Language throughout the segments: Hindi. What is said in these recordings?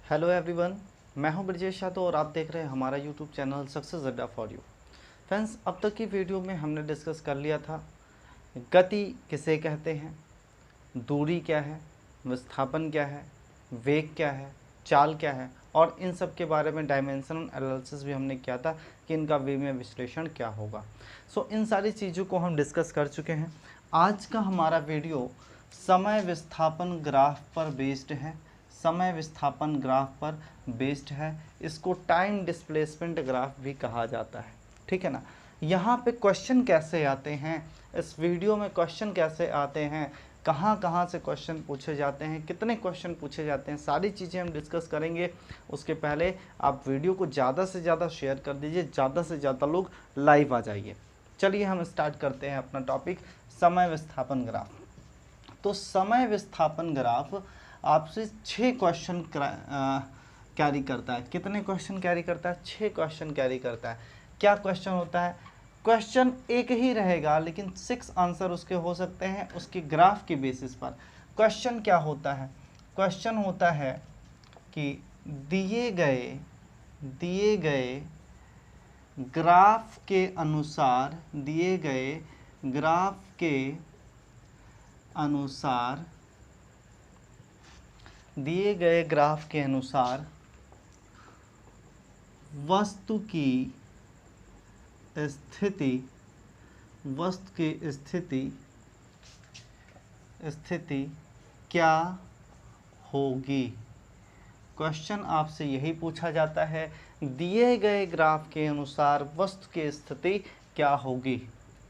हेलो एवरीवन, मैं हूं ब्रजेश यादव और आप देख रहे हैं हमारा यूट्यूब चैनल सक्सेस अड्डा फॉर यू। फ्रेंड्स, अब तक की वीडियो में हमने डिस्कस कर लिया था गति किसे कहते हैं, दूरी क्या है, विस्थापन क्या है, वेग क्या है, चाल क्या है और इन सब के बारे में डायमेंशनल एनालिसिस भी हमने किया था कि इनका वे में विश्लेषण क्या होगा। इन सारी चीज़ों को हम डिस्कस कर चुके हैं। आज का हमारा वीडियो समय विस्थापन ग्राफ पर बेस्ड है। समय विस्थापन ग्राफ पर बेस्ड है, इसको टाइम डिस्प्लेसमेंट ग्राफ भी कहा जाता है। ठीक है ना। यहाँ पे क्वेश्चन कैसे आते हैं, इस वीडियो में क्वेश्चन कैसे आते हैं, कहाँ कहाँ से क्वेश्चन पूछे जाते हैं, कितने क्वेश्चन पूछे जाते हैं, सारी चीज़ें हम डिस्कस करेंगे। उसके पहले आप वीडियो को ज़्यादा से ज़्यादा शेयर कर दीजिए, ज़्यादा से ज़्यादा लोग लाइव आ जाइए। चलिए हम स्टार्ट करते हैं अपना टॉपिक, समय विस्थापन ग्राफ। तो समय विस्थापन ग्राफ आपसे 6 क्वेश्चन कैरी करता है। कितने क्वेश्चन कैरी करता है? 6 क्वेश्चन कैरी करता है। क्या क्वेश्चन होता है? क्वेश्चन एक ही रहेगा लेकिन 6 आंसर उसके हो सकते हैं उसके ग्राफ के बेसिस पर। क्वेश्चन क्या होता है? क्वेश्चन होता है कि दिए गए ग्राफ के अनुसार, दिए गए ग्राफ के अनुसार, दिए गए ग्राफ के अनुसार वस्तु की स्थिति, वस्तु की स्थिति क्या होगी। क्वेश्चन आपसे यही पूछा जाता है, दिए गए ग्राफ के अनुसार वस्तु की स्थिति क्या होगी।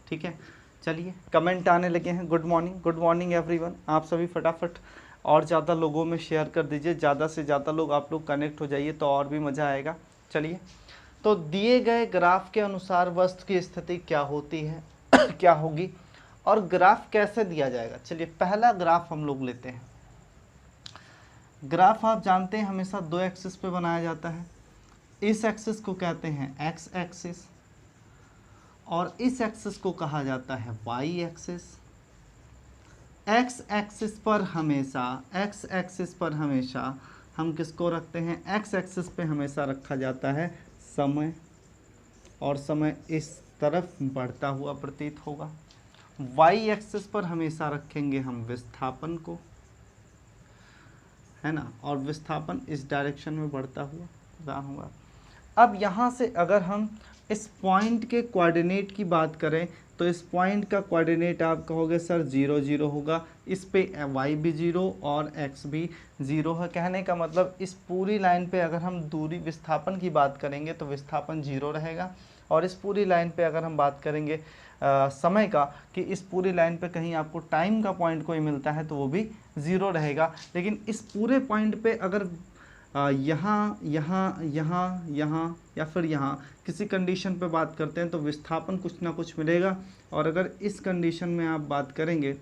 ठीक है, चलिए कमेंट आने लगे हैं। Good morning everyone. आप सभी फटाफट और ज़्यादा लोगों में शेयर कर दीजिए, ज़्यादा से ज़्यादा लोग आप लोग कनेक्ट हो जाइए तो और भी मज़ा आएगा। चलिए, तो दिए गए ग्राफ के अनुसार वस्तु की स्थिति क्या होती है क्या होगी और ग्राफ कैसे दिया जाएगा। चलिए पहला ग्राफ हम लोग लेते हैं। ग्राफ आप जानते हैं हमेशा 2 एक्सिस पे बनाया जाता है। इस एक्सिस को कहते हैं एक्स एक्सिस और इस एक्सिस को कहा जाता है वाई एक्सिस। एक्स एक्सिस पर हमेशा हम किसको रखते हैं? एक्स एक्सिस पे हमेशा रखा जाता है समय, और समय इस तरफ बढ़ता हुआ प्रतीत होगा। वाई एक्सिस पर हमेशा रखेंगे हम विस्थापन को, है ना, और विस्थापन इस डायरेक्शन में बढ़ता हुआ प्रदान होगा। अब यहाँ से अगर हम इस पॉइंट के कोऑर्डिनेट की बात करें तो इस पॉइंट का कोऑर्डिनेट आप कहोगे सर 0 0 होगा। इस पे y भी 0 और x भी 0 है। कहने का मतलब इस पूरी लाइन पे अगर हम दूरी विस्थापन की बात करेंगे तो विस्थापन 0 रहेगा, और इस पूरी लाइन पे अगर हम बात करेंगे समय का, कि इस पूरी लाइन पे कहीं आपको टाइम का पॉइंट कोई मिलता है तो वो भी 0 रहेगा। लेकिन इस पूरे पॉइंट पे अगर यहाँ या फिर यहाँ किसी कंडीशन पे बात करते हैं तो विस्थापन कुछ ना कुछ मिलेगा, और अगर इस कंडीशन में आप बात करेंगे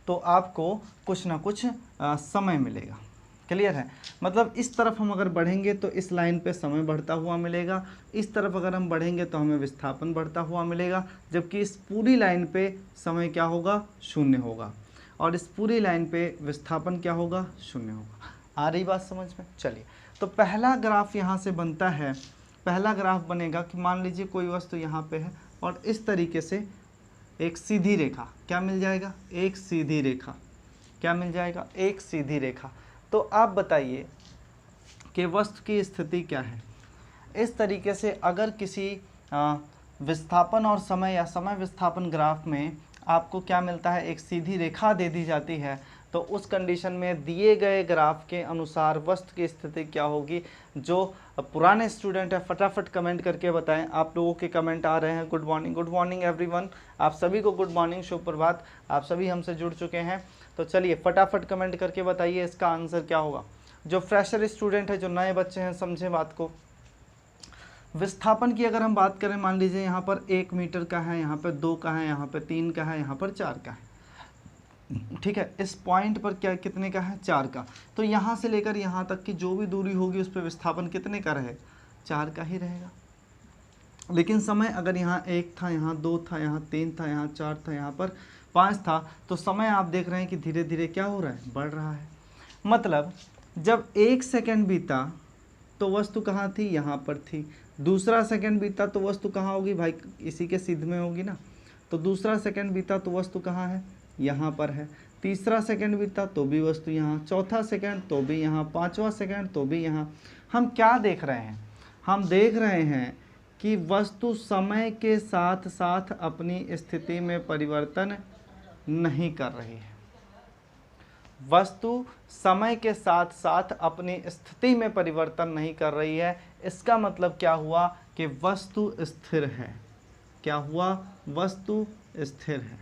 तो आपको कुछ ना कुछ समय मिलेगा। क्लियर है? मतलब इस तरफ हम अगर बढ़ेंगे तो इस लाइन पे समय बढ़ता हुआ मिलेगा, इस तरफ अगर हम बढ़ेंगे तो हमें विस्थापन बढ़ता हुआ मिलेगा, जबकि इस पूरी लाइन पे समय क्या होगा? 0 होगा, और इस पूरी लाइन पे विस्थापन क्या होगा? 0 होगा। आ रही बात समझ में? चलिए, तो पहला ग्राफ यहाँ से बनता है। पहला ग्राफ बनेगा कि मान लीजिए कोई वस्तु यहाँ पे है और इस तरीके से एक सीधी रेखा, क्या मिल जाएगा? एक सीधी रेखा। क्या मिल जाएगा? एक सीधी रेखा। तो आप बताइए कि वस्तु की स्थिति क्या है। इस तरीके से अगर किसी विस्थापन और समय या समय विस्थापन ग्राफ में आपको क्या मिलता है? एक सीधी रेखा दे दी जाती है, तो उस कंडीशन में दिए गए ग्राफ के अनुसार वस्तु की स्थिति क्या होगी। जो पुराने स्टूडेंट है फटाफट कमेंट करके बताएं। आप लोगों के कमेंट आ रहे हैं। Good morning everyone. आप सभी को गुड मॉर्निंग, शुभ प्रभात। आप सभी हमसे जुड़ चुके हैं, तो चलिए फटाफट कमेंट करके बताइए इसका आंसर क्या होगा। जो फ्रेशर स्टूडेंट है, जो नए बच्चे हैं, समझें बात को। विस्थापन की अगर हम बात करें, मान लीजिए यहाँ पर 1 मीटर का है, यहाँ पर 2 का है, यहाँ पर 3 का है, यहाँ पर 4 का है। ठीक है, इस पॉइंट पर क्या कितने का है? 4 का। तो यहाँ से लेकर यहाँ तक की जो भी दूरी होगी उस पर विस्थापन कितने का रहे? 4 का ही रहेगा। लेकिन समय अगर यहाँ 1 था, यहाँ 2 था, यहाँ 3 था, यहाँ 4 था, यहाँ पर 5 था, तो समय आप देख रहे हैं कि धीरे धीरे क्या हो रहा है? बढ़ रहा है। मतलब जब 1 सेकंड बीता तो वस्तु कहाँ थी, यहाँ पर थी। दूसरा सेकंड बीता तो वस्तु कहाँ होगी भाई, इसी के सिद्ध में होगी ना। तो दूसरा सेकंड बीता तो वस्तु कहाँ है, यहाँ पर है। तीसरा सेकंड बीता तो भी वस्तु यहाँ, चौथा सेकंड तो भी यहाँ, पांचवा सेकंड तो भी यहाँ। हम क्या देख रहे हैं, हम देख रहे हैं कि वस्तु समय के साथ साथ अपनी स्थिति में परिवर्तन नहीं कर रही है। वस्तु समय के साथ साथ अपनी स्थिति में परिवर्तन नहीं कर रही है। इसका मतलब क्या हुआ कि वस्तु स्थिर है। क्या हुआ, वस्तु स्थिर है।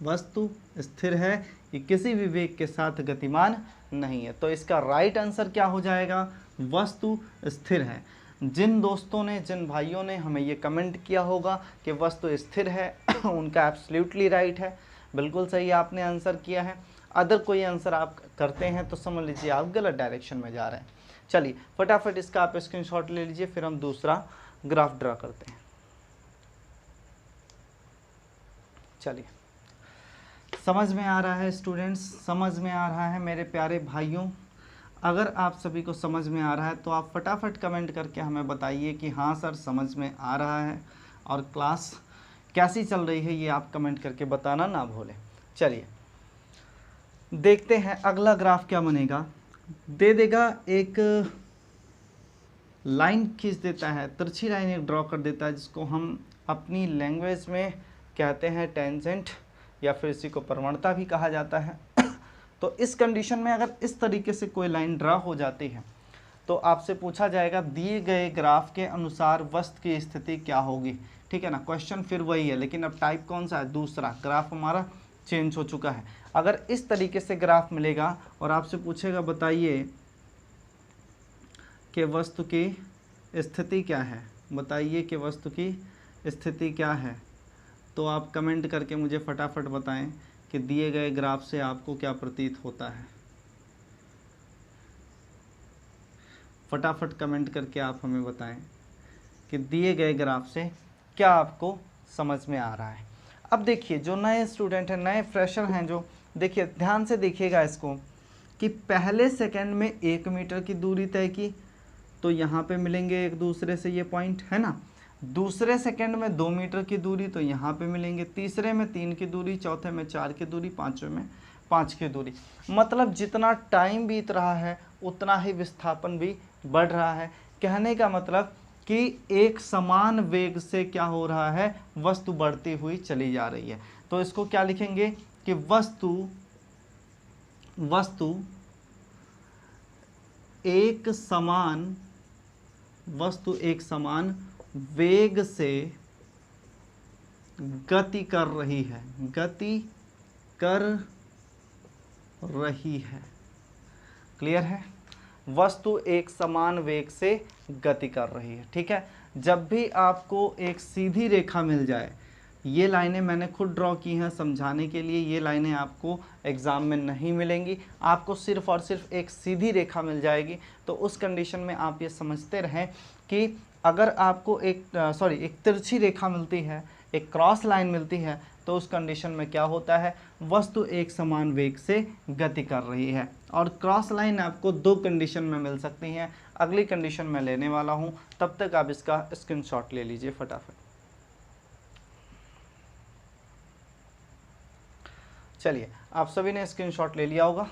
वस्तु स्थिर है, ये किसी भी वेग के साथ गतिमान नहीं है। तो इसका राइट आंसर क्या हो जाएगा, वस्तु स्थिर है। जिन दोस्तों ने, जिन भाइयों ने हमें ये कमेंट किया होगा कि वस्तु स्थिर है उनका एब्सोल्युटली राइट है, बिल्कुल सही आपने आंसर किया है। अदर कोई आंसर आप करते हैं तो समझ लीजिए आप गलत डायरेक्शन में जा रहे हैं। चलिए फटाफट इसका आप स्क्रीनशॉट ले लीजिए, फिर हम दूसरा ग्राफ ड्रा करते हैं। चलिए, समझ में आ रहा है स्टूडेंट्स, समझ में आ रहा है मेरे प्यारे भाइयों? अगर आप सभी को समझ में आ रहा है तो आप फटाफट कमेंट करके हमें बताइए कि हाँ सर समझ में आ रहा है, और क्लास कैसी चल रही है ये आप कमेंट करके बताना ना भूलें। चलिए देखते हैं अगला ग्राफ क्या बनेगा। दे देगा, एक लाइन खींच देता है, तिरछी लाइन एक ड्रॉ कर देता है, जिसको हम अपनी लैंग्वेज में कहते हैं टेंजेंट, या फिर इसी को प्रवणता भी कहा जाता है। तो इस कंडीशन में अगर इस तरीके से कोई लाइन ड्रा हो जाती है तो आपसे पूछा जाएगा दिए गए ग्राफ के अनुसार वस्तु की स्थिति क्या होगी। ठीक है ना, क्वेश्चन फिर वही है, लेकिन अब टाइप कौन सा है, दूसरा। ग्राफ हमारा चेंज हो चुका है। अगर इस तरीके से ग्राफ मिलेगा और आपसे पूछेगा बताइए कि वस्तु की स्थिति क्या है, बताइए कि वस्तु की स्थिति क्या है, तो आप कमेंट करके मुझे फटाफट बताएं कि दिए गए ग्राफ से आपको क्या प्रतीत होता है। फटाफट कमेंट करके आप हमें बताएं कि दिए गए ग्राफ से क्या आपको समझ में आ रहा है। अब देखिए, जो नए स्टूडेंट हैं, नए फ्रेशर हैं, जो देखिए ध्यान से देखिएगा इसको, कि पहले सेकंड में 1 मीटर की दूरी तय की, तो यहाँ पे मिलेंगे एक दूसरे से ये पॉइंट, है ना। दूसरे सेकंड में 2 मीटर की दूरी, तो यहाँ पे मिलेंगे। तीसरे में 3 की दूरी, चौथे में 4 की दूरी, पांचवें में 5 की दूरी। मतलब जितना टाइम बीत रहा है उतना ही विस्थापन भी बढ़ रहा है। कहने का मतलब कि एक समान वेग से क्या हो रहा है, वस्तु बढ़ती हुई चली जा रही है। तो इसको क्या लिखेंगे कि वस्तु एक समान वेग से गति कर रही है, क्लियर है। वस्तु एक समान वेग से गति कर रही है। ठीक है, जब भी आपको एक सीधी रेखा मिल जाए, ये लाइनें मैंने खुद ड्रॉ की हैं समझाने के लिए, ये लाइनें आपको एग्ज़ाम में नहीं मिलेंगी, आपको सिर्फ और सिर्फ एक सीधी रेखा मिल जाएगी। तो उस कंडीशन में आप ये समझते रहें कि अगर आपको एक तिरछी रेखा मिलती है, एक क्रॉस लाइन मिलती है, तो उस कंडीशन में क्या होता है, वस्तु एक समान वेग से गति कर रही है। और क्रॉस लाइन आपको 2 कंडीशन में मिल सकती हैं, अगली कंडीशन में लेने वाला हूं, तब तक आप इसका स्क्रीनशॉट ले लीजिए फटाफट। चलिए, आप सभी ने स्क्रीनशॉट ले लिया होगा।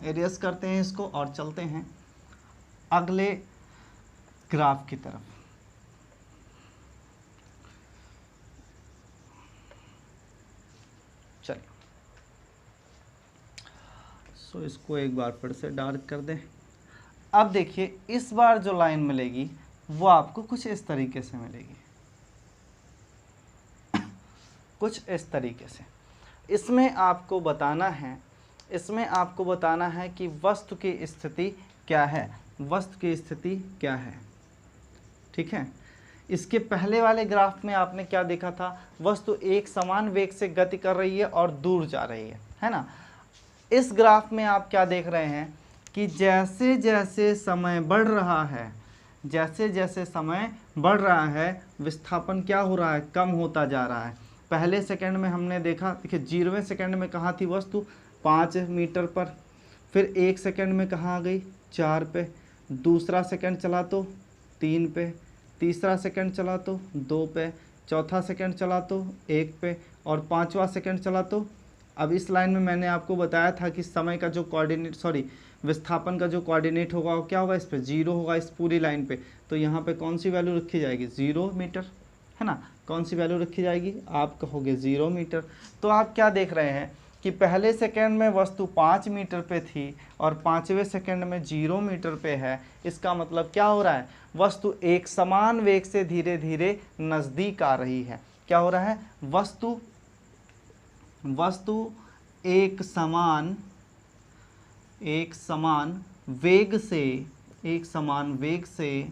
एरियस करते हैं इसको और चलते हैं अगले ग्राफ की तरफ। चलिए, सो इसको एक बार फिर से डार्क कर दें। अब देखिए, इस बार जो लाइन मिलेगी वो आपको कुछ इस तरीके से मिलेगी, कुछ इस तरीके से। इसमें आपको बताना है कि वस्तु की स्थिति क्या है, वस्तु की स्थिति क्या है। ठीक है, इसके पहले वाले ग्राफ में आपने क्या देखा था, वस्तु एक समान वेग से गति कर रही है और दूर जा रही है ना। इस ग्राफ में आप क्या देख रहे हैं कि जैसे जैसे समय बढ़ रहा है, विस्थापन क्या हो रहा है, कम होता जा रहा है। पहले सेकंड में हमने देखा, देखिए 0वें सेकंड में कहाँ थी वस्तु, 5 मीटर पर, फिर 1 सेकंड में कहाँ आ गई 4 पे, दूसरा सेकंड चला तो 3 पे, तीसरा सेकंड चला तो 2 पे, चौथा सेकंड चला तो 1 पे, और 5वां सेकंड चला तो, अब इस लाइन में मैंने आपको बताया था कि समय का जो कोऑर्डिनेट विस्थापन का जो कोऑर्डिनेट होगा वो क्या होगा, इस पे 0 होगा, इस पूरी लाइन पे। तो यहाँ पे कौन सी वैल्यू रखी जाएगी, 0 मीटर, है ना। कौन सी वैल्यू रखी जाएगी, आप कहोगे 0 मीटर। तो आप क्या देख रहे हैं कि पहले सेकंड में वस्तु 5 मीटर पे थी और 5वें सेकंड में 0 मीटर पे है। इसका मतलब क्या हो रहा है, वस्तु एक समान वेग से धीरे धीरे नज़दीक आ रही है। क्या हो रहा है, वस्तु एक समान वेग से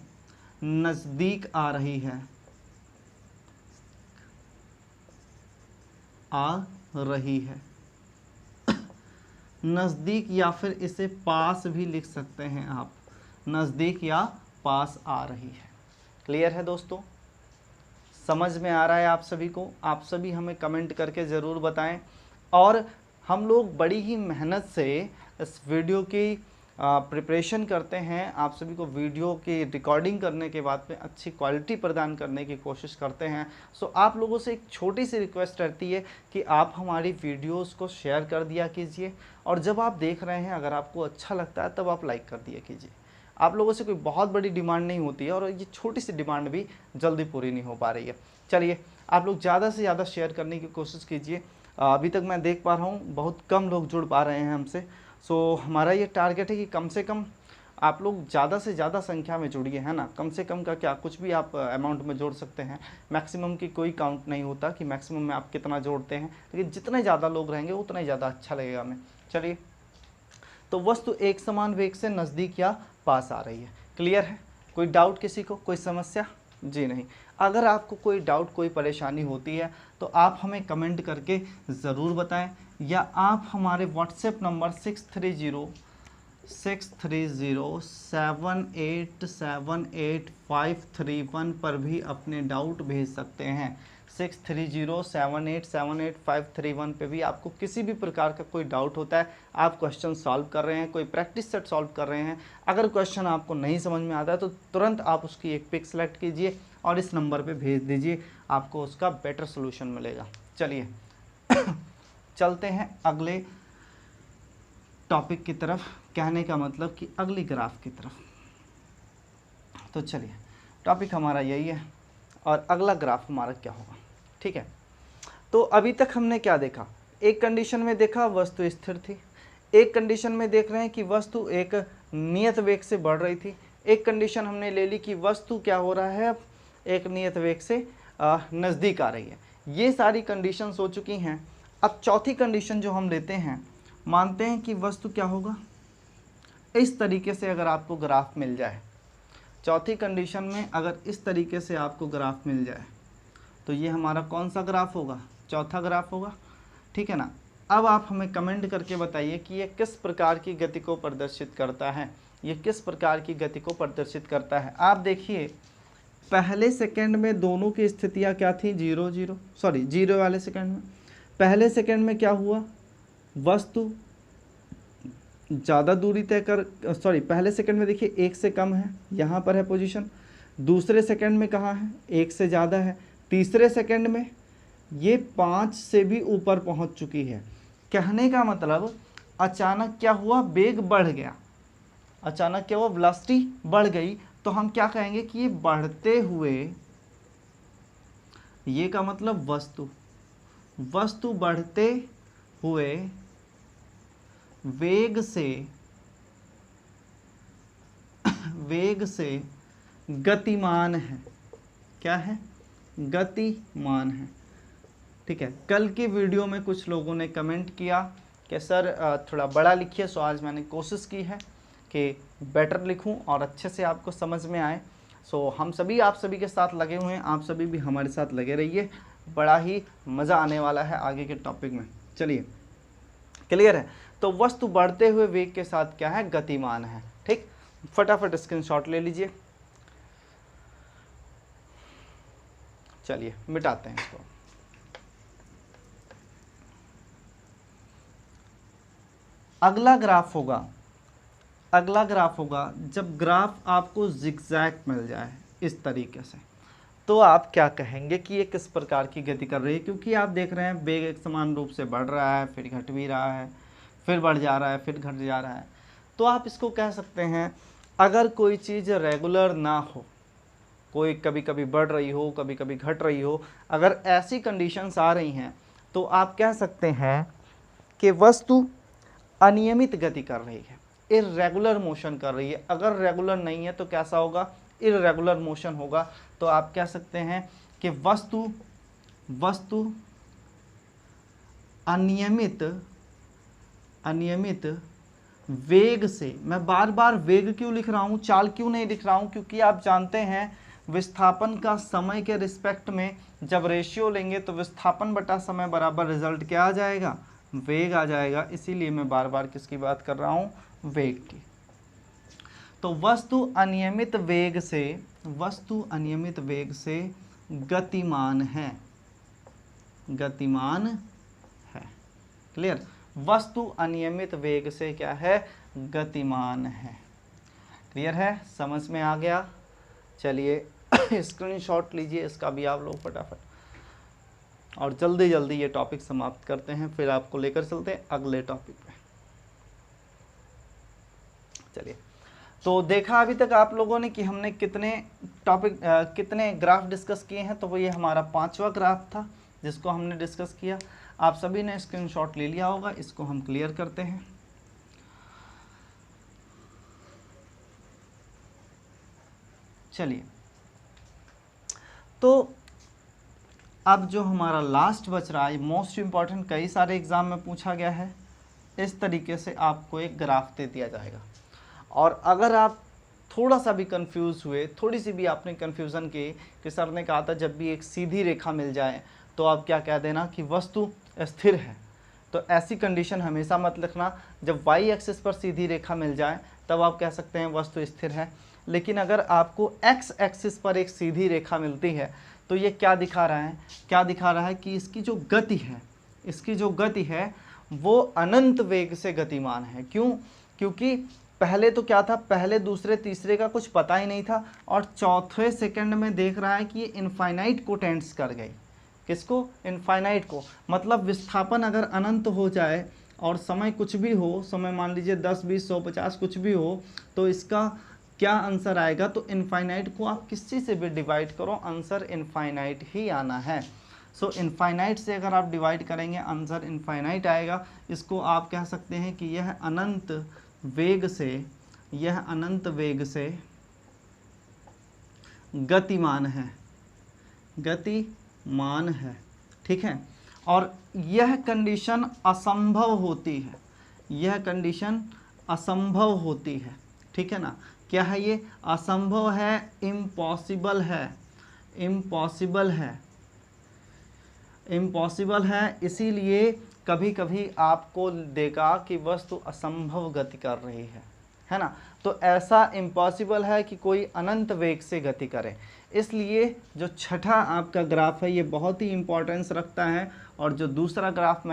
नज़दीक आ रही है, नज़दीक, या फिर इसे पास भी लिख सकते हैं आप, नज़दीक या पास आ रही है। क्लियर है दोस्तों, समझ में आ रहा है आप सभी को? आप सभी हमें कमेंट करके ज़रूर बताएं। और हम लोग बड़ी ही मेहनत से इस वीडियो की प्रिपरेशन करते हैं, आप सभी को वीडियो की रिकॉर्डिंग करने के बाद में अच्छी क्वालिटी प्रदान करने की कोशिश करते हैं। सो आप लोगों से एक छोटी सी रिक्वेस्ट रहती है कि आप हमारी वीडियोस को शेयर कर दिया कीजिए, और जब आप देख रहे हैं अगर आपको अच्छा लगता है तब आप लाइक कर दिया कीजिए। आप लोगों से कोई बहुत बड़ी डिमांड नहीं होती है, और ये छोटी सी डिमांड भी जल्दी पूरी नहीं हो पा रही है। चलिए, आप लोग ज़्यादा से ज़्यादा शेयर करने की कोशिश कीजिए। अभी तक मैं देख पा रहा हूँ बहुत कम लोग जुड़ पा रहे हैं हमसे। सो हमारा ये टारगेट है कि कम से कम आप लोग ज़्यादा से ज़्यादा संख्या में जुड़िए, है ना। कम से कम का क्या, कुछ भी आप अमाउंट में जोड़ सकते हैं। मैक्सिमम की कोई काउंट नहीं होता कि मैक्सिमम में आप कितना जोड़ते हैं, लेकिन जितने ज़्यादा लोग रहेंगे उतना ही ज़्यादा अच्छा लगेगा हमें। चलिए, तो वस्तु एक समान वेग से नज़दीक या पास आ रही है। क्लियर है? कोई डाउट किसी को, कोई समस्या? जी नहीं। अगर आपको कोई डाउट, कोई परेशानी होती है तो आप हमें कमेंट करके ज़रूर बताएं, या आप हमारे व्हाट्सएप नंबर 6307878531 पर भी अपने डाउट भेज सकते हैं। 6307878531 पे भी आपको किसी भी प्रकार का कोई डाउट होता है, आप क्वेश्चन सॉल्व कर रहे हैं, कोई प्रैक्टिस सेट सॉल्व कर रहे हैं, अगर क्वेश्चन आपको नहीं समझ में आता है तो तुरंत आप उसकी एक पिक सेलेक्ट कीजिए और इस नंबर पे भेज दीजिए, आपको उसका बेटर सोल्यूशन मिलेगा। चलिए चलते हैं अगले टॉपिक की तरफ, कहने का मतलब कि अगली ग्राफ की तरफ। तो चलिए, टॉपिक हमारा यही है और अगला ग्राफ हमारा क्या होगा, ठीक है। तो अभी तक हमने क्या देखा, एक कंडीशन में देखा वस्तु स्थिर थी, एक कंडीशन में देख रहे हैं कि वस्तु एक नियत वेग से बढ़ रही थी, एक कंडीशन हमने ले ली कि वस्तु क्या हो रहा है, एक नियत वेग से नज़दीक आ रही है। ये सारी कंडीशंस हो चुकी हैं। अब चौथी कंडीशन जो हम लेते हैं, मानते हैं कि वस्तु क्या होगा, इस तरीके से अगर आपको ग्राफ मिल जाए, चौथी कंडीशन में अगर इस तरीके से आपको ग्राफ मिल जाए तो ये हमारा कौन सा ग्राफ होगा, चौथा ग्राफ होगा, ठीक है ना। अब आप हमें कमेंट करके बताइए कि ये किस प्रकार की गति को प्रदर्शित करता है, ये किस प्रकार की गति को प्रदर्शित करता है। आप देखिए, पहले सेकंड में दोनों की स्थितियाँ क्या थी, 0 वाले सेकंड में, पहले सेकंड में क्या हुआ, वस्तु ज़्यादा दूरी तय कर, पहले सेकंड में देखिए 1 से कम है, यहाँ पर है पोजीशन, दूसरे सेकंड में कहाँ है, 1 से ज़्यादा है, तीसरे सेकंड में ये 5 से भी ऊपर पहुँच चुकी है। कहने का मतलब अचानक क्या हुआ, वेग बढ़ गया, अचानक क्या हुआ, वेलोसिटी बढ़ गई। तो हम क्या कहेंगे कि ये बढ़ते हुए, ये का मतलब वस्तु बढ़ते हुए वेग से गतिमान है। क्या है, गतिमान है, ठीक है। कल की वीडियो में कुछ लोगों ने कमेंट किया कि सर थोड़ा बड़ा लिखिए, सो आज मैंने कोशिश की है कि बेटर लिखूं और अच्छे से आपको समझ में आए। सो हम सभी आप सभी के साथ लगे हुए हैं, आप सभी भी हमारे साथ लगे रहिए, बड़ा ही मज़ा आने वाला है आगे के टॉपिक में। चलिए, क्लियर है? तो वस्तु बढ़ते हुए वेग के साथ क्या है, गतिमान है, ठीक। फटाफट स्क्रीनशॉट ले लीजिए। चलिए मिटाते हैं इसको। अगला ग्राफ होगा, अगला ग्राफ होगा जब ग्राफ आपको जिगजैग मिल जाए इस तरीके से, तो आप क्या कहेंगे कि ये किस प्रकार की गति कर रही है, क्योंकि आप देख रहे हैं वेग एक समान रूप से बढ़ रहा है, फिर घट भी रहा है, फिर बढ़ जा रहा है, फिर घट जा रहा है। तो आप इसको कह सकते हैं, अगर कोई चीज़ रेगुलर ना हो, कोई कभी कभी बढ़ रही हो, कभी कभी घट रही हो, अगर ऐसी कंडीशंस आ रही हैं, तो आप कह सकते हैं कि वस्तु अनियमित गति कर रही है, इर्रेगुलर मोशन कर रही है। अगर रेगुलर नहीं है तो कैसा होगा, इर्रेगुलर मोशन होगा। तो आप कह सकते हैं कि वस्तु अनियमित वेग से, मैं बार बार वेग क्यों लिख रहा हूँ, चाल क्यों नहीं लिख रहा हूँ, क्योंकि आप जानते हैं विस्थापन का समय के रिस्पेक्ट में जब रेशियो लेंगे तो विस्थापन बटा समय बराबर रिजल्ट क्या आ जाएगा, वेग आ जाएगा। इसीलिए मैं बार बार किसकी बात कर रहा हूँ, वेग की। तो वस्तु अनियमित वेग से गतिमान है, क्लियर। वस्तु अनियमित वेग से क्या है, गतिमान है। क्लियर है, समझ में आ गया। चलिए स्क्रीनशॉट लीजिए इसका भी आप लोग फटाफट, और जल्दी जल्दी ये टॉपिक समाप्त करते हैं, फिर आपको लेकर चलते हैं अगले टॉपिक पे। चलिए, तो देखा अभी तक आप लोगों ने कि हमने कितने ग्राफ डिस्कस किए हैं। तो वो ये हमारा 5वां ग्राफ था जिसको हमने डिस्कस किया। आप सभी ने स्क्रीनशॉट ले लिया होगा, इसको हम क्लियर करते हैं। चलिए, तो अब जो हमारा लास्ट बच रहा है, मोस्ट इम्पॉर्टेंट, कई सारे एग्जाम में पूछा गया है। इस तरीके से आपको एक ग्राफ दे दिया जाएगा, और अगर आप थोड़ा सा भी कंफ्यूज हुए, थोड़ी सी भी आपने कन्फ्यूज़न की कि सर ने कहा था जब भी एक सीधी रेखा मिल जाए तो आप क्या कह देना कि वस्तु स्थिर है। तो ऐसी कंडीशन हमेशा मत लिखना। जब वाई एक्सिस पर सीधी रेखा मिल जाए तब आप कह सकते हैं वस्तु स्थिर है। लेकिन अगर आपको एक्स एक्सिस पर एक सीधी रेखा मिलती है तो ये क्या दिखा रहा है, कि इसकी जो गति है वो अनंत वेग से गतिमान है। क्यों? क्योंकि पहले तो क्या था, पहले दूसरे तीसरे का कुछ पता ही नहीं था, और चौथे सेकंड में देख रहा है कि ये इनफाइनाइट को टेंड्स कर गई। किसको? इनफाइनाइट को। मतलब विस्थापन अगर अनंत हो जाए और समय कुछ भी हो, समय मान लीजिए 10, 20, 100, 50 कुछ भी हो, तो इसका क्या आंसर आएगा? तो इनफाइनाइट को आप किसी से भी डिवाइड करो, आंसर इनफाइनाइट ही आना है। सो इनफाइनाइट से अगर आप डिवाइड करेंगे आंसर इनफाइनाइट आएगा। इसको आप कह सकते हैं कि यह अनंत वेग से गतिमान है, ठीक है। और यह कंडीशन असंभव होती है, ठीक है ना। क्या है ये? असंभव है, इम्पॉसिबल है। इसीलिए कभी कभी आपको देगा कि वस्तु असंभव गति कर रही है ना। तो ऐसा इम्पॉसिबल है कि कोई अनंत वेग से गति करे। इसलिए जो छठा आपका ग्राफ है ये बहुत ही इम्पोर्टेंस रखता है। और जो तीसरा ग्राफ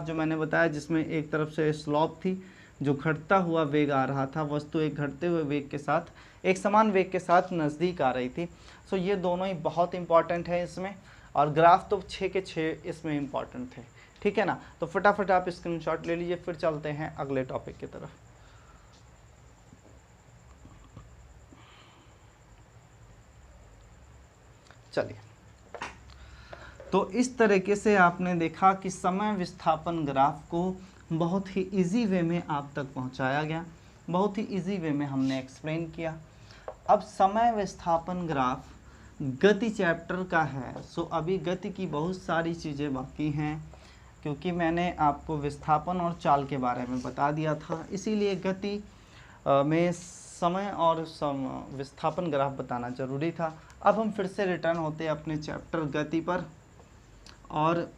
जो मैंने बताया जिसमें एक तरफ से स्लॉप थी, जो घटता हुआ वेग आ रहा था, वस्तु एक घटते हुए वेग के साथ, एक समान वेग के साथ नज़दीक आ रही थी। सो ये दोनों ही बहुत इंपॉर्टेंट है इसमें, और ग्राफ तो 6 के 6 इसमें इंपॉर्टेंट थे, ठीक है ना। तो फटाफट आप स्क्रीनशॉट ले लीजिए, फिर चलते हैं अगले टॉपिक की तरफ। चलिए, तो इस तरीके से आपने देखा कि समय विस्थापन ग्राफ को बहुत ही इजी वे में आप तक पहुंचाया गया, बहुत ही इजी वे में हमने एक्सप्लेन किया। अब समय विस्थापन ग्राफ गति चैप्टर का है। सो अभी गति की बहुत सारी चीज़ें बाकी हैं, क्योंकि मैंने आपको विस्थापन और चाल के बारे में बता दिया था, इसीलिए गति में समय और विस्थापन ग्राफ बताना ज़रूरी था। अब हम फिर से रिटर्न होते हैं अपने चैप्टर गति पर, और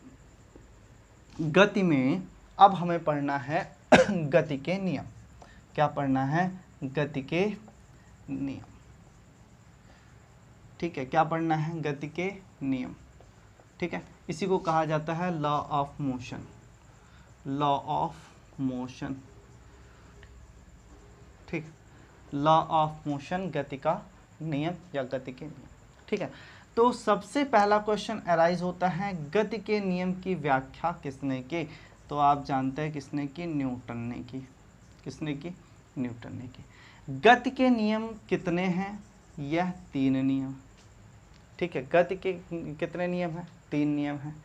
गति में अब हमें पढ़ना है गति के नियम। क्या पढ़ना है? गति के नियम, ठीक है। क्या पढ़ना है? गति के नियम, ठीक है। इसी को कहा जाता है law of motion, law of motion, ठीक, लॉ ऑफ मोशन, गति का नियम या गति के नियम, ठीक है। तो सबसे पहला क्वेश्चन अराइज होता है गति के नियम की व्याख्या किसने की? तो आप जानते हैं किसने की? न्यूटन ने की। किसने की? न्यूटन ने की। गति के नियम कितने हैं? यह 3 नियम, ठीक है। गति के कितने नियम हैं? 3 नियम हैं।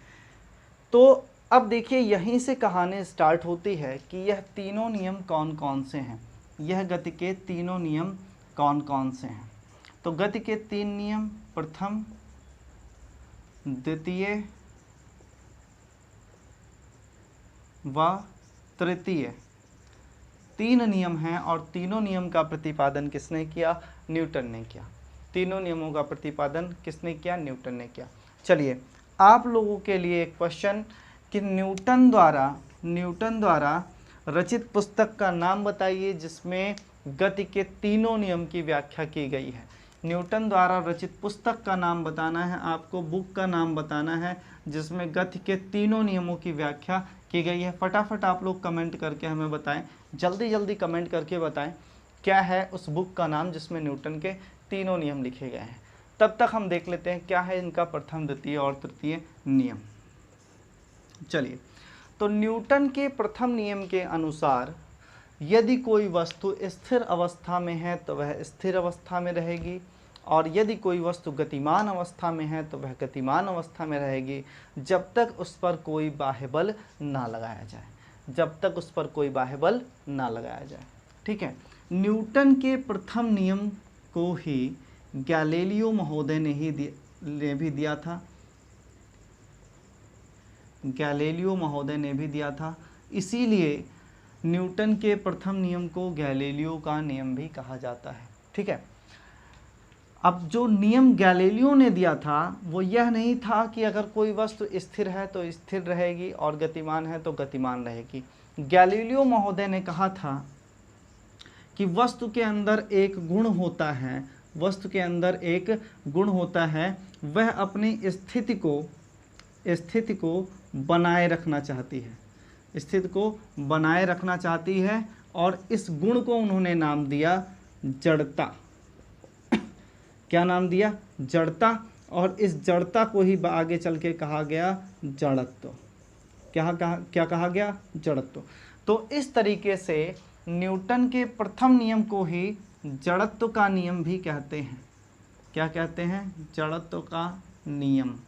तो अब देखिए यहीं से कहानी स्टार्ट होती है कि यह तीनों नियम कौन कौन से हैं। यह गति के तीनों नियम कौन कौन से हैं? तो गति के 3 नियम, प्रथम, द्वितीय व तृतीय, 3 नियम हैं और तीनों नियम का प्रतिपादन किसने किया? न्यूटन ने किया। तीनों नियमों का प्रतिपादन किसने किया? न्यूटन ने किया। चलिए आप लोगों के लिए एक क्वेश्चन कि न्यूटन द्वारा रचित पुस्तक का नाम बताइए जिसमें गति के तीनों नियम की व्याख्या की गई है। न्यूटन द्वारा रचित पुस्तक का नाम बताना है आपको, बुक का नाम बताना है जिसमें गति के तीनों नियमों की व्याख्या की गई है। फटाफट आप लोग कमेंट करके हमें बताएं, जल्दी जल्दी कमेंट करके बताएं क्या है उस बुक का नाम जिसमें न्यूटन के तीनों नियम लिखे गए हैं। तब तक हम देख लेते हैं क्या है इनका प्रथम, द्वितीय और तृतीय नियम। चलिए, तो न्यूटन के प्रथम नियम के अनुसार यदि कोई वस्तु स्थिर अवस्था में है तो वह स्थिर अवस्था में रहेगी, और यदि कोई वस्तु गतिमान अवस्था में है तो वह गतिमान अवस्था में रहेगी जब तक उस पर कोई बाह्य बल ना लगाया जाए। जब तक उस पर कोई बाह्य बल ना लगाया जाए, ठीक है। न्यूटन के प्रथम नियम को ही गैलीलियो महोदय ने भी दिया था। गैलीलियो महोदय ने भी दिया था, इसीलिए न्यूटन के प्रथम नियम को गैलीलियो का नियम भी कहा जाता है, ठीक है। अब जो नियम गैलीलियो ने दिया था वो यह नहीं था कि अगर कोई वस्तु स्थिर है तो स्थिर रहेगी और गतिमान है तो गतिमान रहेगी। गैलीलियो महोदय ने कहा था कि वस्तु के अंदर एक गुण होता है, वस्तु के अंदर एक गुण होता है, वह अपनी स्थिति को बनाए रखना चाहती है, स्थिति को बनाए रखना चाहती है, और इस गुण को उन्होंने नाम दिया जड़ता। क्या नाम दिया? जड़ता। और इस जड़ता को ही आगे चल के कहा गया जड़त्व। क्या कहा गया? जड़त्व। तो इस तरीके से न्यूटन के प्रथम नियम को ही जड़त्व का नियम भी कहते हैं। क्या कहते हैं? जड़त्व का नियम,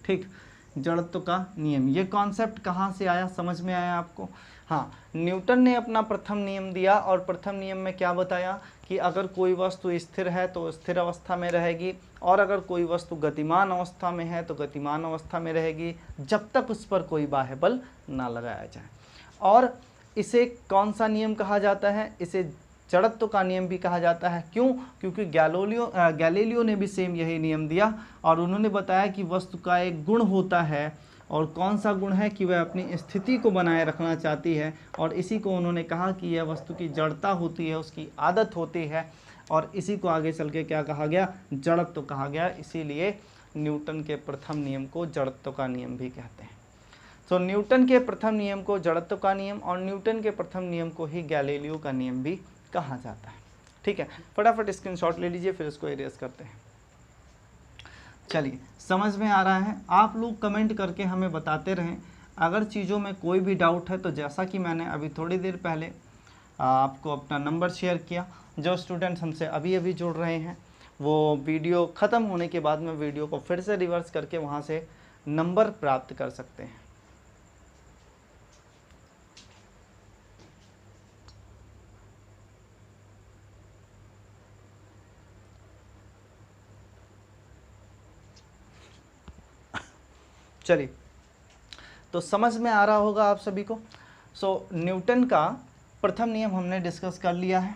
ठीक, जड़त्व का नियम। ये कॉन्सेप्ट कहाँ से आया, समझ में आया आपको? हाँ, न्यूटन ने अपना प्रथम नियम दिया और प्रथम नियम में क्या बताया कि अगर कोई वस्तु स्थिर है तो स्थिर अवस्था में रहेगी, और अगर कोई वस्तु गतिमान अवस्था में है तो गतिमान अवस्था में रहेगी जब तक उस पर कोई बाह्य बल ना लगाया जाए। और इसे कौन सा नियम कहा जाता है? इसे जड़त्व का नियम भी कहा जाता है। क्यों? क्योंकि गैलीलियो ने भी सेम यही नियम दिया और उन्होंने बताया कि वस्तु का एक गुण होता है, और कौन सा गुण है कि वह अपनी स्थिति को बनाए रखना चाहती है, और इसी को उन्होंने कहा कि यह वस्तु की जड़ता होती है, उसकी आदत होती है, और इसी को आगे चल के क्या कहा गया? जड़त्व कहा गया। इसीलिए न्यूटन के प्रथम नियम को जड़त्व का नियम भी कहते हैं। तो न्यूटन के प्रथम नियम को जड़त्व का नियम और न्यूटन के प्रथम नियम को ही गैलीलियो का नियम भी कहा जाता है, ठीक है। फटाफट स्क्रीनशॉट ले लीजिए, फिर इसको इरेज करते हैं। चलिए, समझ में आ रहा है? आप लोग कमेंट करके हमें बताते रहें। अगर चीज़ों में कोई भी डाउट है तो जैसा कि मैंने अभी थोड़ी देर पहले आपको अपना नंबर शेयर किया, जो स्टूडेंट्स हमसे अभी अभी जुड़ रहे हैं वो वीडियो ख़त्म होने के बाद में वीडियो को फिर से रिवर्स करके वहाँ से नंबर प्राप्त कर सकते हैं। चलिए, तो समझ में आ रहा होगा आप सभी को। न्यूटन का प्रथम नियम हमने डिस्कस कर लिया है।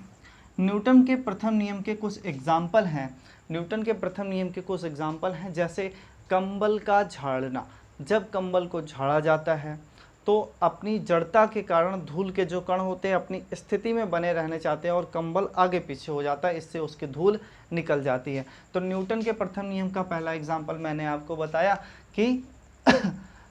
न्यूटन के प्रथम नियम के कुछ एग्जाम्पल हैं। न्यूटन के प्रथम नियम के कुछ एग्जाम्पल हैं, जैसे कंबल का झाड़ना। जब कंबल को झाड़ा जाता है तो अपनी जड़ता के कारण धूल के जो कण होते हैं अपनी स्थिति में बने रहने चाहते हैं और कंबल आगे पीछे हो जाता है, इससे उसकी धूल निकल जाती है। तो न्यूटन के प्रथम नियम का पहला एग्जाम्पल मैंने आपको बताया कि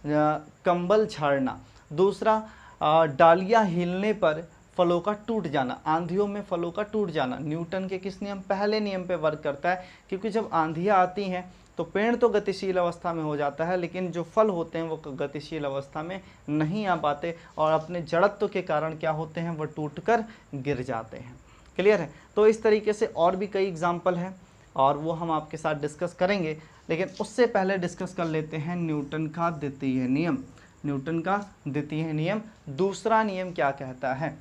कंबल झाड़ना। दूसरा, डालियाँ हिलने पर फलों का टूट जाना, आंधियों में फलों का टूट जाना न्यूटन के किस नियम, पहले नियम पे वर्क करता है। क्योंकि जब आंधियाँ आती हैं तो पेड़ तो गतिशील अवस्था में हो जाता है, लेकिन जो फल होते हैं वो गतिशील अवस्था में नहीं आ पाते और अपने जड़त्व के कारण क्या होते हैं, वो टूटकर गिर जाते हैं। क्लियर है। तो इस तरीके से और भी कई एग्जाम्पल हैं और वो हम आपके साथ डिस्कस करेंगे, लेकिन उससे पहले डिस्कस कर लेते हैं न्यूटन का द्वितीय नियम। न्यूटन का द्वितीय नियम, दूसरा नियम क्या कहता है।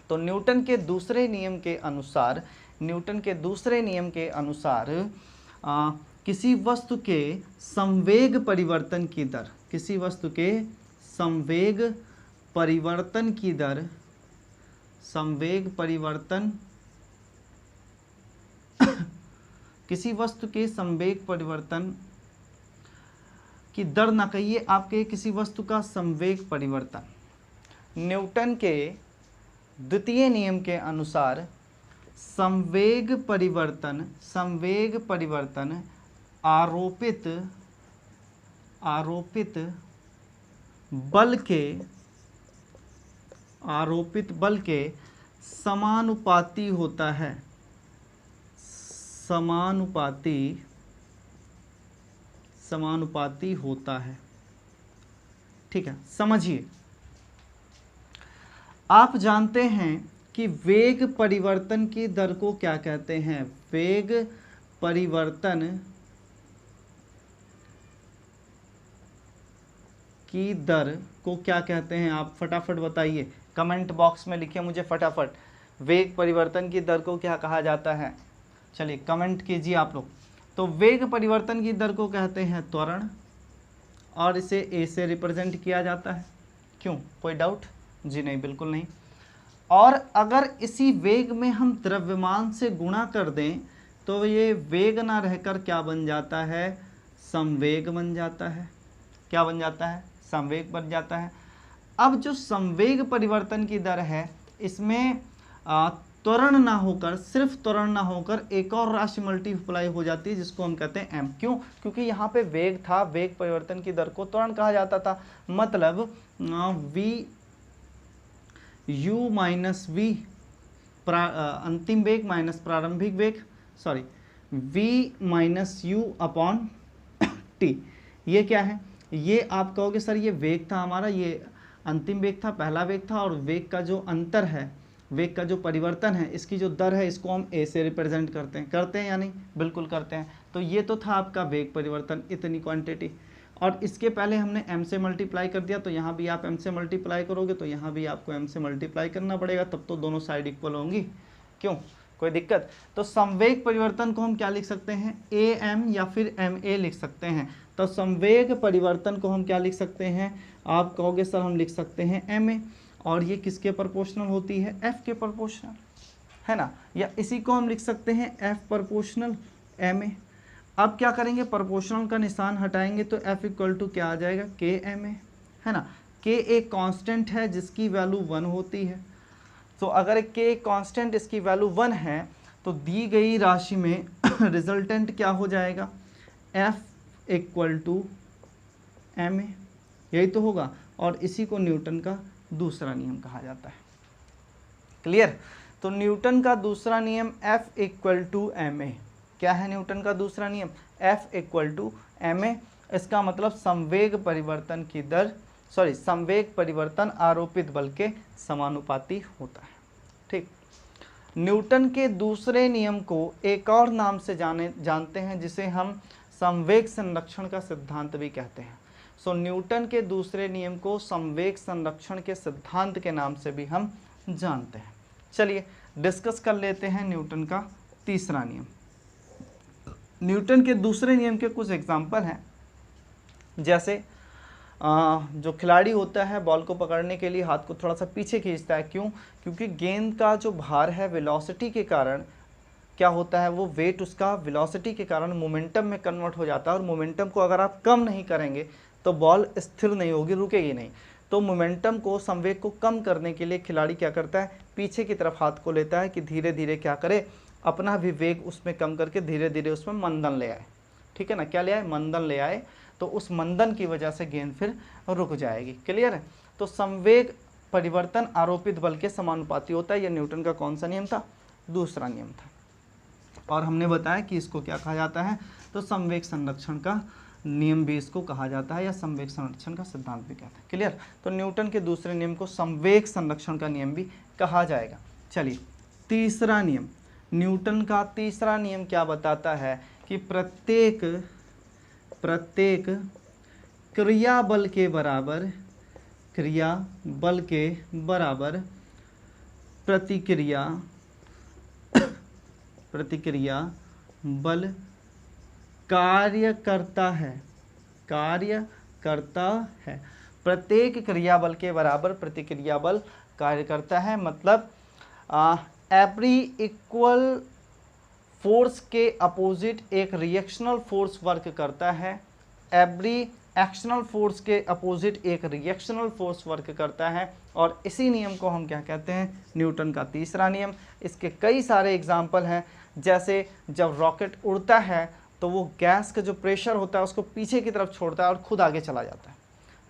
तो न्यूटन के दूसरे नियम के अनुसार, न्यूटन के दूसरे नियम के अनुसार किसी वस्तु के संवेग परिवर्तन की दर, किसी वस्तु के संवेग परिवर्तन की दर, संवेग परिवर्तन किसी वस्तु के संवेग परिवर्तन की दर ना कहिए, आपके किसी वस्तु का संवेग परिवर्तन, न्यूटन के द्वितीय नियम के अनुसार संवेग परिवर्तन, संवेग परिवर्तन आरोपित बल के समानुपाती होता है, समानुपाती होता है। ठीक है, समझिए। आप जानते हैं कि वेग परिवर्तन की दर को क्या कहते हैं, वेग परिवर्तन की दर को क्या कहते हैं, आप फटाफट बताइए, कमेंट बॉक्स में लिखिए मुझे फटाफट, वेग परिवर्तन की दर को क्या कहा जाता है। चलिए कमेंट कीजिए आप लोग। तो वेग परिवर्तन की दर को कहते हैं त्वरण और इसे ए से रिप्रेजेंट किया जाता है। क्यों, कोई डाउट? जी नहीं, बिल्कुल नहीं। और अगर इसी वेग में हम द्रव्यमान से गुणा कर दें तो ये वेग ना रहकर क्या बन जाता है, संवेग बन जाता है। क्या बन जाता है, संवेग बन जाता है। अब जो संवेग परिवर्तन की दर है इसमें त्वरण ना होकर, सिर्फ त्वरण ना होकर एक और राशि मल्टीप्लाई हो जाती है जिसको हम कहते हैं एम। क्यों? क्योंकि यहाँ पे वेग था, वेग परिवर्तन की दर को त्वरण कहा जाता था। मतलब वी यू माइनस वी, अंतिम वेग माइनस प्रारंभिक वेग, sorry v minus u upon t. ये क्या है, ये आप कहोगे सर ये वेग था हमारा, ये अंतिम वेग था, पहला वेग था, और वेग का जो अंतर है, वेग का जो परिवर्तन है, इसकी जो दर है, इसको हम ए से रिप्रेजेंट करते हैं या नहीं? बिल्कुल करते हैं। तो ये तो था आपका वेग परिवर्तन, इतनी क्वांटिटी, और इसके पहले हमने m से मल्टीप्लाई कर दिया, तो यहाँ भी आप m से मल्टीप्लाई करोगे तो यहाँ भी आपको m से मल्टीप्लाई करना पड़ेगा, तब तो दोनों साइड इक्वल होंगी। क्यों, कोई दिक्कत? तो संवेग परिवर्तन को हम क्या लिख सकते हैं, am या फिर ma लिख सकते हैं। तो संवेग परिवर्तन को हम क्या लिख सकते हैं, आप कहोगे सर हम लिख सकते हैं ma, और ये किसके प्रोपोर्शनल होती है, f के प्रोपोर्शनल, है ना, या इसी को हम लिख सकते हैं f प्रोपोर्शनल ma। अब क्या करेंगे, प्रोपोर्शनल का निशान हटाएंगे तो f इक्वल टू क्या आ जाएगा, k ma, है ना। k एक कांस्टेंट है जिसकी वैल्यू 1 होती है। तो अगर k एक कांस्टेंट, इसकी वैल्यू 1 है, तो दी गई राशि में रिजल्टेंट क्या हो जाएगा, f इक्वल टू ma, यही तो होगा। और इसी को न्यूटन का दूसरा नियम कहा जाता है। क्लियर? तो न्यूटन का दूसरा नियम f इक्वल टू ma। क्या है न्यूटन का दूसरा नियम, F इक्वल टू ma। इसका मतलब संवेग परिवर्तन की दर, सॉरी संवेग परिवर्तन आरोपित बल के समानुपाती होता है। ठीक, न्यूटन के दूसरे नियम को एक और नाम से जानते हैं जिसे हम संवेग संरक्षण का सिद्धांत भी कहते हैं। सो न्यूटन के दूसरे नियम को संवेग संरक्षण के सिद्धांत के नाम से भी हम जानते हैं। चलिए डिस्कस कर लेते हैं न्यूटन का तीसरा नियम। न्यूटन के दूसरे नियम के कुछ एग्जाम्पल हैं, जैसे जो खिलाड़ी होता है बॉल को पकड़ने के लिए हाथ को थोड़ा सा पीछे खींचता है। क्यों? क्योंकि गेंद का जो भार है वेलोसिटी के कारण क्या होता है, वो वेट उसका वेलोसिटी के कारण मोमेंटम में कन्वर्ट हो जाता है, और मोमेंटम को अगर आप कम नहीं करेंगे तो बॉल स्थिर नहीं होगी, रुकेगी नहीं। तो मोमेंटम को, संवेग को कम करने के लिए खिलाड़ी क्या करता है, पीछे की तरफ हाथ को लेता है कि धीरे धीरे क्या करे, अपना भी वेग उसमें कम करके धीरे धीरे उसमें मंदन ले आए। ठीक है ना, क्या ले आए, मंदन ले आए। तो उस मंदन की वजह से गेंद फिर रुक जाएगी। क्लियर है? तो संवेग परिवर्तन आरोपित बल के समानुपाती होता है। यह न्यूटन का कौन सा नियम था? दूसरा नियम था। और हमने बताया कि इसको क्या कहा जाता है, तो संवेग संरक्षण का नियम भी इसको कहा जाता है, या संवेग संरक्षण का सिद्धांत भी कहते हैं। क्लियर? तो न्यूटन के दूसरे नियम को संवेग संरक्षण का नियम भी कहा जाएगा। चलिए, तीसरा नियम, न्यूटन का तीसरा नियम क्या बताता है कि प्रत्येक क्रिया बल के बराबर प्रतिक्रिया बल कार्य करता है। प्रत्येक क्रिया बल के बराबर प्रतिक्रिया बल कार्य करता है, मतलब एवरी इक्वल फोर्स के अपोजिट एक रिएक्शनल फोर्स वर्क करता है। एवरी एक्शनल फोर्स के अपोजिट एक रिएक्शनल फोर्स वर्क करता है। और इसी नियम को हम क्या कहते हैं? न्यूटन का तीसरा नियम। इसके कई सारे एग्जाम्पल हैं, जैसे जब रॉकेट उड़ता है तो वो गैस का जो प्रेशर होता है उसको पीछे की तरफ छोड़ता है और खुद आगे चला जाता है।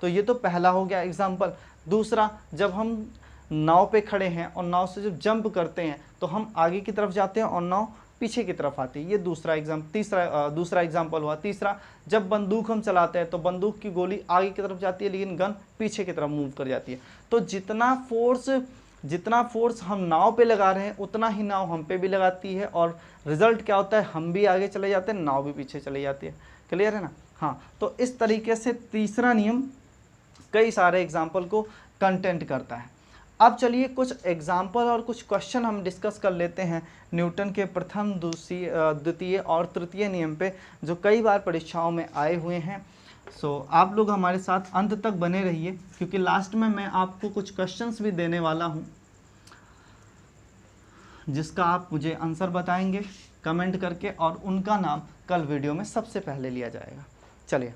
तो ये तो पहला हो गया एग्जाम्पल। दूसरा, जब हम नाव पे खड़े हैं और नाव से जब जंप करते हैं तो हम आगे की तरफ जाते हैं और नाव पीछे की तरफ आती है। ये दूसरा एग्जाम्पल हुआ। तीसरा, जब बंदूक हम चलाते हैं तो बंदूक की गोली आगे की तरफ जाती है लेकिन गन पीछे की तरफ मूव कर जाती है। तो जितना फोर्स हम नाव पे लगा रहे हैं उतना ही नाव हम पे भी लगाती है, और रिजल्ट क्या होता है? हम भी आगे चले जाते हैं, नाव भी पीछे चली जाती है। क्लियर है ना? हाँ, तो इस तरीके से तीसरा नियम कई सारे एग्जाम्पल को कंटेंट करता है। अब चलिए कुछ एग्जाम्पल और कुछ क्वेश्चन हम डिस्कस कर लेते हैं न्यूटन के प्रथम, द्वितीय और तृतीय नियम पे, जो कई बार परीक्षाओं में आए हुए हैं। आप लोग हमारे साथ अंत तक बने रहिए, क्योंकि लास्ट में मैं आपको कुछ क्वेश्चंस भी देने वाला हूं, जिसका आप मुझे आंसर बताएंगे कमेंट करके, और उनका नाम कल वीडियो में सबसे पहले लिया जाएगा। चलिए,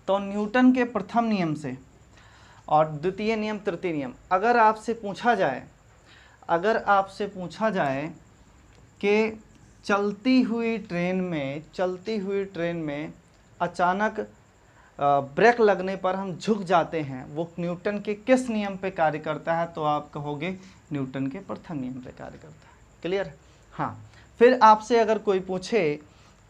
तो न्यूटन के प्रथम नियम से और द्वितीय नियम, तृतीय नियम, अगर आपसे पूछा जाए कि चलती हुई ट्रेन में अचानक ब्रेक लगने पर हम झुक जाते हैं, वो न्यूटन के किस नियम पे कार्य करता है? तो आप कहोगे न्यूटन के प्रथम नियम पे कार्य करता है। क्लियर? हाँ। फिर आपसे अगर कोई पूछे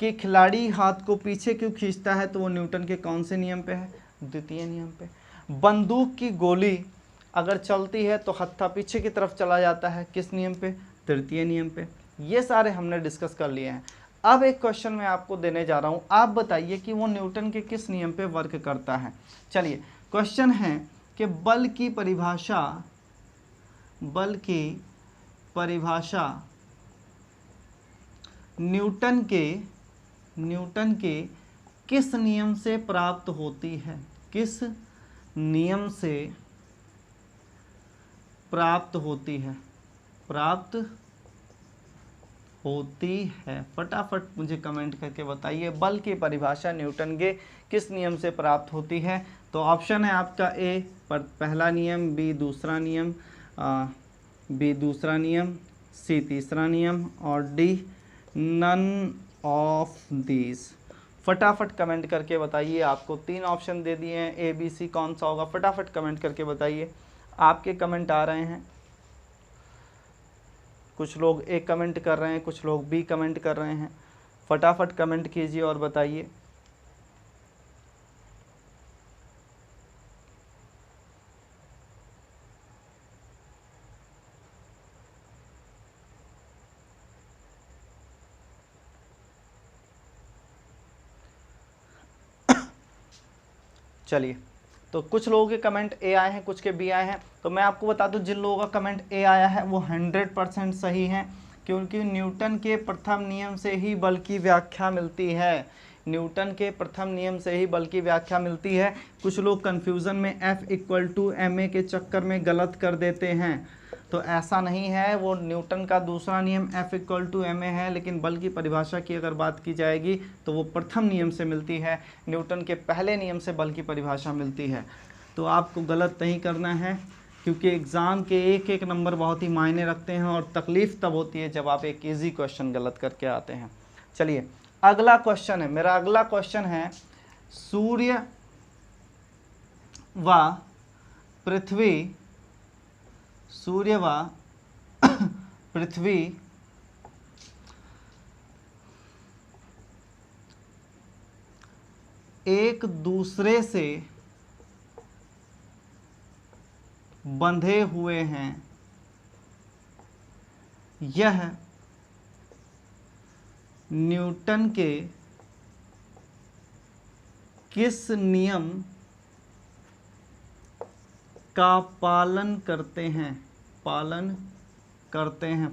कि खिलाड़ी हाथ को पीछे क्यों खींचता है, तो वो न्यूटन के कौन से नियम पे है? द्वितीय नियम पे। बंदूक की गोली अगर चलती है तो हत्था पीछे की तरफ चला जाता है, किस नियम पे? तृतीय नियम पे। ये सारे हमने डिस्कस कर लिए हैं। अब एक क्वेश्चन मैं आपको देने जा रहा हूं, आप बताइए कि वो न्यूटन के किस नियम पे वर्क करता है। चलिए, क्वेश्चन है कि बल की परिभाषा न्यूटन के किस नियम से प्राप्त होती है? किस नियम से प्राप्त होती है? फटाफट मुझे कमेंट करके बताइए, बल की परिभाषा न्यूटन के किस नियम से प्राप्त होती है? तो ऑप्शन है आपका ए पहला नियम, बी दूसरा नियम, सी तीसरा नियम, और डी नन ऑफ दीज। फटाफट कमेंट करके बताइए। आपको 3 ऑप्शन दे दिए हैं, ए बी सी, कौन सा होगा? फटाफट कमेंट करके बताइए। आपके कमेंट आ रहे हैं, कुछ लोग ए कमेंट कर रहे हैं, कुछ लोग बी कमेंट कर रहे हैं। फटाफट कमेंट कीजिए और बताइए। चलिए, तो कुछ लोगों के कमेंट ए आए हैं, कुछ के बी आए हैं। तो मैं आपको बता दूं, जिन लोगों का कमेंट ए आया है वो 100% सही है, क्योंकि न्यूटन के प्रथम नियम से ही बल की व्याख्या मिलती है। न्यूटन के प्रथम नियम से ही बल की व्याख्या मिलती है। कुछ लोग कन्फ्यूज़न में F=ma के चक्कर में गलत कर देते हैं, तो ऐसा नहीं है। वो न्यूटन का दूसरा नियम F=ma है, लेकिन बल की परिभाषा की अगर बात की जाएगी तो वो प्रथम नियम से मिलती है। न्यूटन के पहले नियम से बल की परिभाषा मिलती है। तो आपको गलत नहीं करना है, क्योंकि एग्ज़ाम के एक एक नंबर बहुत ही मायने रखते हैं, और तकलीफ़ तब होती है जब आप एक ईजी क्वेश्चन गलत करके आते हैं। चलिए, अगला क्वेश्चन है, मेरा अगला क्वेश्चन है, सूर्य व पृथ्वी सूर्य व पृथ्वी एक दूसरे से बंधे हुए हैं, यह न्यूटन के किस नियम का पालन करते हैं?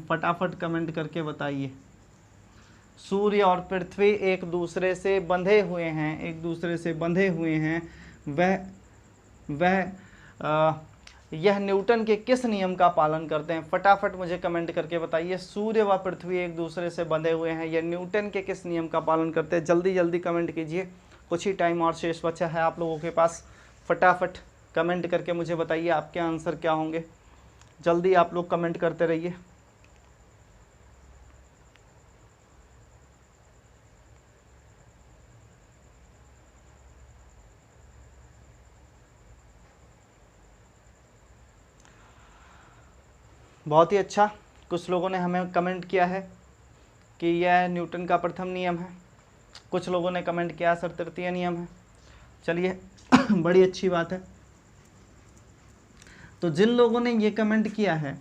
फटाफट कमेंट करके बताइए। सूर्य और पृथ्वी एक दूसरे से बंधे हुए हैं, यह न्यूटन के किस नियम का पालन करते हैं? फटाफट मुझे कमेंट करके बताइए। सूर्य व पृथ्वी एक दूसरे से बंधे हुए हैं, यह न्यूटन के किस नियम का पालन करते हैं? जल्दी जल्दी कमेंट कीजिए, कुछ ही टाइम और शेष बचा है आप लोगों के पास। फटाफट कमेंट करके मुझे बताइए आपके आंसर क्या होंगे। जल्दी आप लोग कमेंट करते रहिए। बहुत ही अच्छा, कुछ लोगों ने हमें कमेंट किया है कि यह न्यूटन का प्रथम नियम है, कुछ लोगों ने कमेंट किया सर तृतीय नियम है। चलिए बड़ी अच्छी बात है। तो जिन लोगों ने ये कमेंट किया है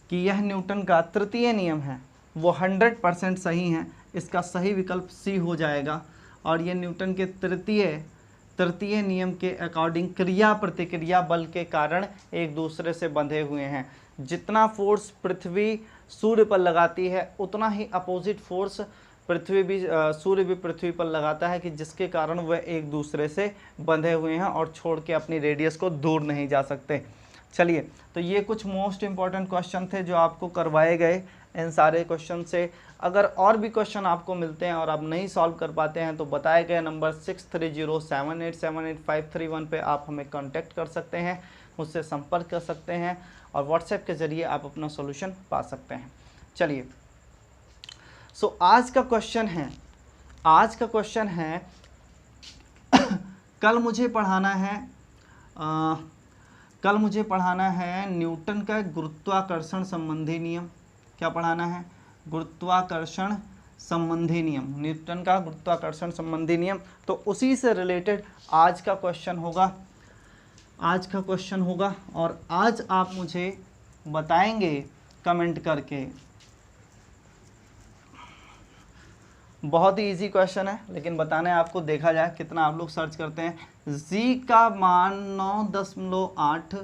कि यह न्यूटन का तृतीय नियम है, वो 100% सही हैं। इसका सही विकल्प सी हो जाएगा। और ये न्यूटन के तृतीय नियम के अकॉर्डिंग क्रिया प्रतिक्रिया बल के कारण एक दूसरे से बंधे हुए हैं। जितना फोर्स पृथ्वी सूर्य पर लगाती है, उतना ही अपोजिट फोर्स सूर्य भी पृथ्वी पर लगाता है, कि जिसके कारण वह एक दूसरे से बंधे हुए हैं और छोड़ के अपनी रेडियस को दूर नहीं जा सकते। चलिए, तो ये कुछ मोस्ट इम्पॉर्टेंट क्वेश्चन थे जो आपको करवाए गए। इन सारे क्वेश्चन से अगर और भी क्वेश्चन आपको मिलते हैं और आप नहीं सॉल्व कर पाते हैं, तो बताए गए नंबर 6307878531 पे आप हमें कांटेक्ट कर सकते हैं, मुझसे संपर्क कर सकते हैं और व्हाट्सएप के ज़रिए आप अपना सॉल्यूशन पा सकते हैं। चलिए, सो आज का क्वेश्चन है कल मुझे पढ़ाना है न्यूटन का गुरुत्वाकर्षण संबंधी नियम। क्या पढ़ाना है? गुरुत्वाकर्षण संबंधी नियम, न्यूटन का गुरुत्वाकर्षण संबंधी नियम। तो उसी से रिलेटेड आज का क्वेश्चन होगा और आज आप मुझे बताएंगे कमेंट करके। बहुत ही इजी क्वेश्चन है, लेकिन बताना है आपको। देखा जाए कितना आप लोग सर्च करते हैं। जी का मान 9.8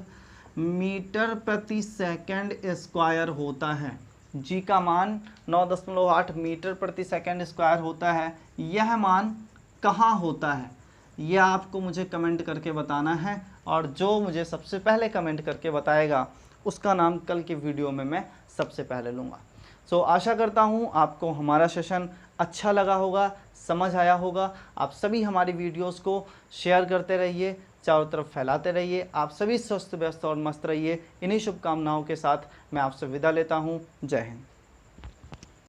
मीटर प्रति सेकंड स्क्वायर होता है। जी का मान 9.8 मीटर प्रति सेकंड स्क्वायर होता है। यह मान कहाँ होता है, यह आपको मुझे कमेंट करके बताना है। और जो मुझे सबसे पहले कमेंट करके बताएगा, उसका नाम कल की वीडियो में मैं सबसे पहले लूँगा। सो आशा करता हूँ आपको हमारा सेशन अच्छा लगा होगा, समझ आया होगा। आप सभी हमारी वीडियोस को शेयर करते रहिए, चारों तरफ फैलाते रहिए। आप सभी स्वस्थ व्यस्त और मस्त रहिए। इन्हीं शुभकामनाओं के साथ मैं आपसे विदा लेता हूँ। जय हिंद।